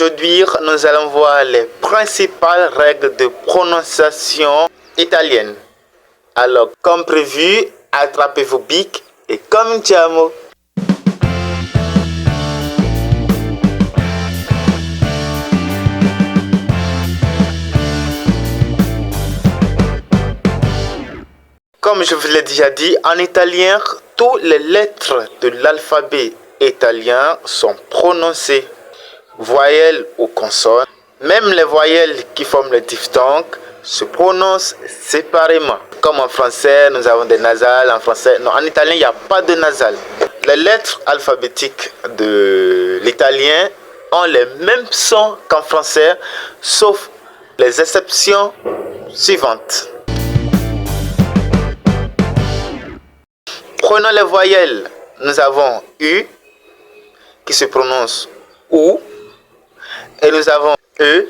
Aujourd'hui, nous allons voir les principales règles de prononciation italienne. Alors, comme prévu, attrapez vos bics et cominciamo! Comme je vous l'ai déjà dit, en italien, toutes les lettres de l'alphabet italien sont prononcées, voyelles ou consonnes. Même les voyelles qui forment les diphtongues se prononcent séparément. Comme en français, nous avons des nasales. En français, non, en italien, il n'y a pas de nasales. Les lettres alphabétiques de l'italien ont les mêmes sons qu'en français, sauf les exceptions suivantes. Prenons les voyelles. Nous avons U qui se prononce OU et nous avons E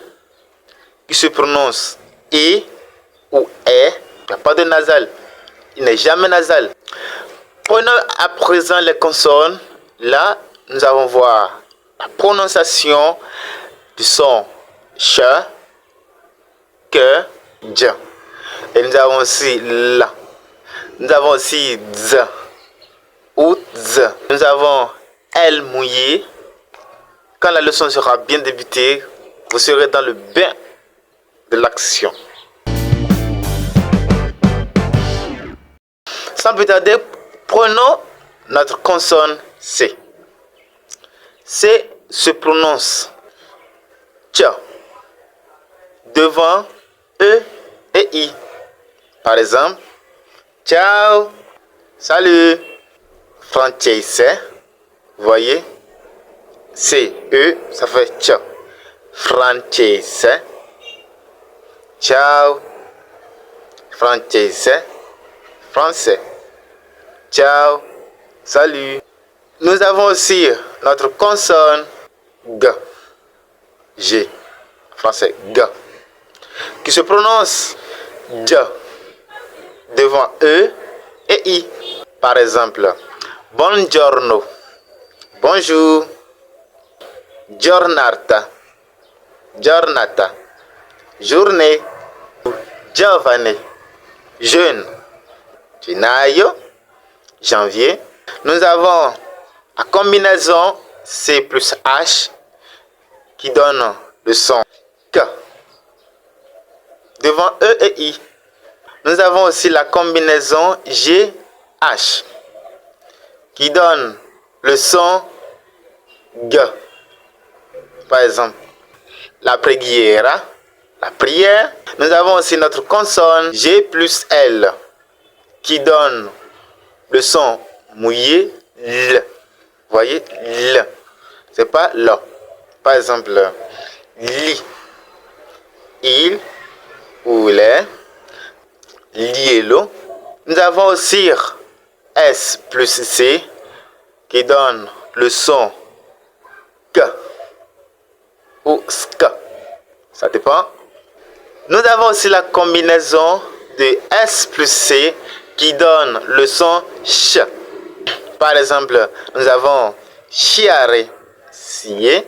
qui se prononce I ou E. Il n'y a pas de nasal. Il n'est jamais nasal. Prenons à présent les consonnes. Là, nous allons voir la prononciation du son ch, que, j. Et nous avons aussi la. Nous avons aussi z ou z. Nous avons L mouillé. Quand la leçon sera bien débutée, vous serez dans le bain de l'action. Sans plus tarder, prenons notre consonne C. C se prononce ch devant E et I. Par exemple, ciao, salut, francese, voyez, C, E, ça fait ch, francese, ciao, francese, français, ciao, salut. Nous avons aussi notre consonne G, français, G, qui se prononce J devant E et I. Par exemple, buongiorno, bonjour, giornata, giornata, journée, giovane, jeune, gennaio, janvier. Nous avons la combinaison C plus H qui donne le son K devant E et I. Nous avons aussi la combinaison GH qui donne le son G. Par exemple, la preghiera, la prière. Nous avons aussi notre consonne G plus L qui donne le son mouillé L. Vous voyez, L. C'est pas L. Par exemple, li, il ou les. Lielo. Nous avons aussi S plus C qui donne le son K ou SK. Ça dépend. Nous avons aussi la combinaison de S plus C qui donne le son CH. Par exemple, nous avons chiare, scier.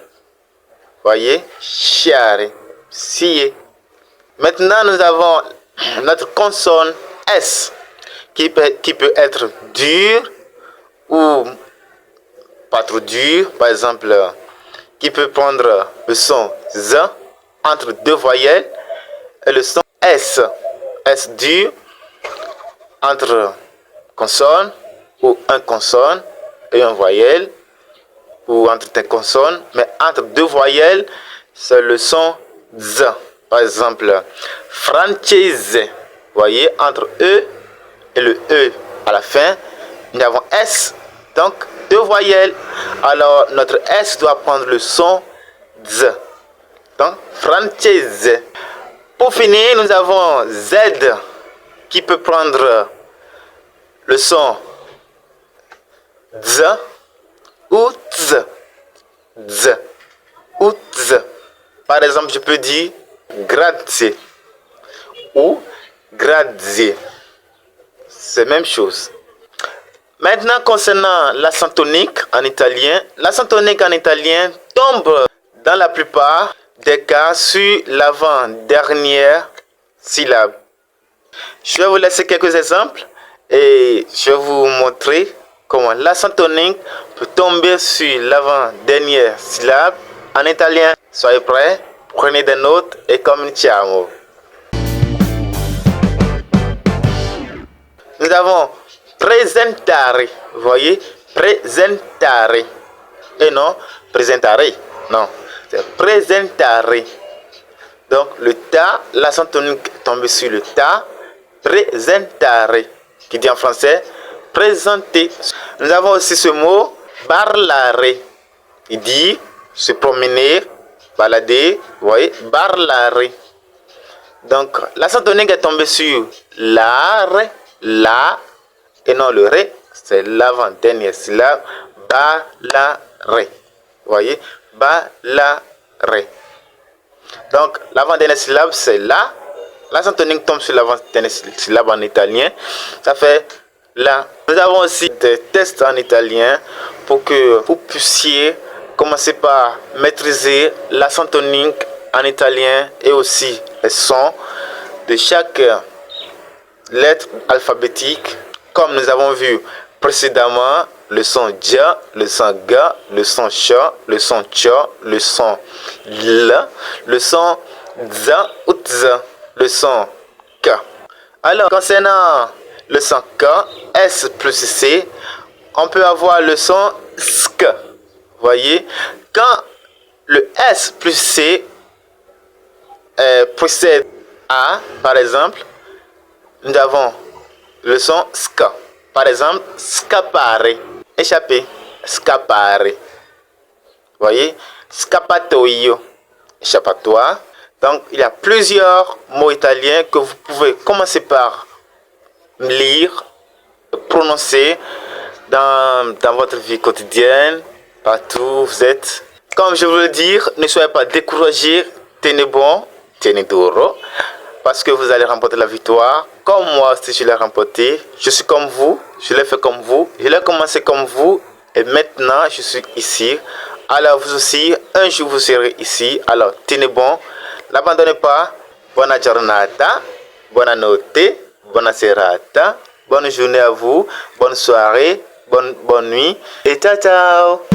Voyez, chiare, scier. Maintenant, nous avons notre consonne S qui peut être dure ou pas trop dure. Par exemple, qui peut prendre le son Z entre deux voyelles et le son S. S dur entre consonne ou un consonne et un voyelle ou entre des consonnes, mais entre deux voyelles, c'est le son Z. Par exemple, francese, voyez, entre E et le E à la fin, nous avons S, donc deux voyelles. Alors, notre S doit prendre le son Z. Donc, francese. Pour finir, nous avons Z qui peut prendre le son Z ou Z. Z ou Z. Par exemple, je peux dire grazie ou grazie. C'est la même chose. Maintenant, concernant l'accent tonique en italien tombe dans la plupart des cas sur l'avant-dernière syllabe. Je vais vous laisser quelques exemples et je vais vous montrer comment l'accent tonique peut tomber sur l'avant-dernière syllabe en italien. Soyez prêts, prenez des notes et cominciamo. Nous avons presentare, vous voyez, presentare, et non presentare, non, c'est presentare. Donc le ta, l'accent tonique tombe sur le ta, presentare, qui dit en français présenter. Nous avons aussi ce mot parlare, il dit se promener, balader, vous voyez, parlare. Donc l'accent tonique est tombé sur l'are, la, et non le ré, c'est l'avant-dernière syllabe, balare. Vous voyez, balare. Donc l'avant-dernière syllabe c'est la. L'accent tonique tombe sur l'avant-dernière syllabe en italien, ça fait la. Nous avons aussi des tests en italien pour que vous puissiez commencer par maîtriser l'accent tonique en italien et aussi les sons de chaque lettre alphabétique. Comme nous avons vu précédemment, le son dia, le son ga, le son cha, le son cha, le son la, le son za ou tza, le son k. Alors, concernant le son k, S plus C, on peut avoir le son sk. Vous voyez, quand le S plus C précède A, par exemple, nous avons le son ska. Par exemple, scappare, échapper, scappare. Vous voyez, scappatoio, échappatoire. Donc, il y a plusieurs mots italiens que vous pouvez commencer par lire, prononcer dans votre vie quotidienne, partout où vous êtes. Comme je veux le dire, ne soyez pas découragés, tenez bon, tenez duro, parce que vous allez remporter la victoire. Comme moi, si je l'ai remporté, je suis comme vous, je l'ai fait comme vous, je l'ai commencé comme vous, et maintenant je suis ici. Alors vous aussi, un jour vous serez ici. Alors tenez bon, n'abandonnez pas. Buona giornata, buonanotte, buona serata, bonne journée à vous, bonne soirée, bonne nuit, et ciao ciao.